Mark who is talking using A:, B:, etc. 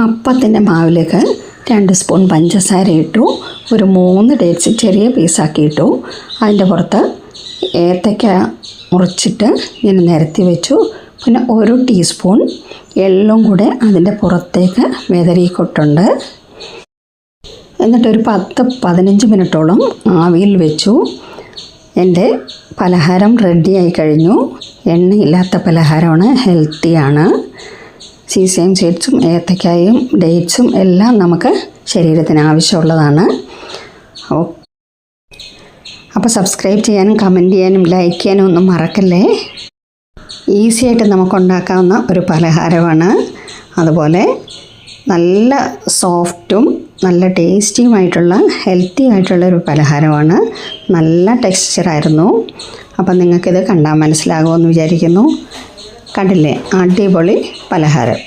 A: അപ്പത്തിൻ്റെ മാവിലേക്ക് 2 സ്പൂൺ പഞ്ചസാര ഇട്ടു, ഒരു 3 ഡേറ്റ്സ് ചെറിയ പീസാക്കി ഇട്ടു. അതിൻ്റെ പുറത്ത് ഏത്തയ്ക്ക മുറിച്ചിട്ട് ഞാൻ നിരത്തി വെച്ചു. പിന്നെ 1 ടീസ്പൂൺ എള്ളും കൂടെ അതിൻ്റെ പുറത്തേക്ക് വിതറിക്കൊട്ടുണ്ട്. എന്നിട്ടൊരു 10-15 മിനിറ്റോളം ആവിയിൽ വെച്ചു. എൻ്റെ പലഹാരം റെഡിയായി കഴിഞ്ഞു. എണ്ണയില്ലാത്ത പലഹാരമാണ്, ഹെൽത്തിയാണ്. സീസയും സീഡ്സും ഏത്തക്കായും ഡേറ്റ്സും എല്ലാം നമുക്ക് ശരീരത്തിന് ആവശ്യമുള്ളതാണ്. അപ്പോൾ സബ്സ്ക്രൈബ് ചെയ്യാനും കമൻറ്റ് ചെയ്യാനും ലൈക്ക് ചെയ്യാനും ഒന്നും മറക്കല്ലേ. ഈസിയായിട്ട് നമുക്കുണ്ടാക്കാവുന്ന ഒരു പലഹാരമാണ്. അതുപോലെ നല്ല സോഫ്റ്റും നല്ല ടേസ്റ്റിയുമായിട്ടുള്ള ഹെൽത്തി ആയിട്ടുള്ളൊരു പലഹാരമാണ്. നല്ല ടെക്സ്ചറായിരുന്നു. അപ്പം നിങ്ങൾക്കിത് കണ്ടാൽ മനസ്സിലാകുമെന്ന് വിചാരിക്കുന്നു. കണ്ടില്ലേ, അടിപൊളി പലഹാരം.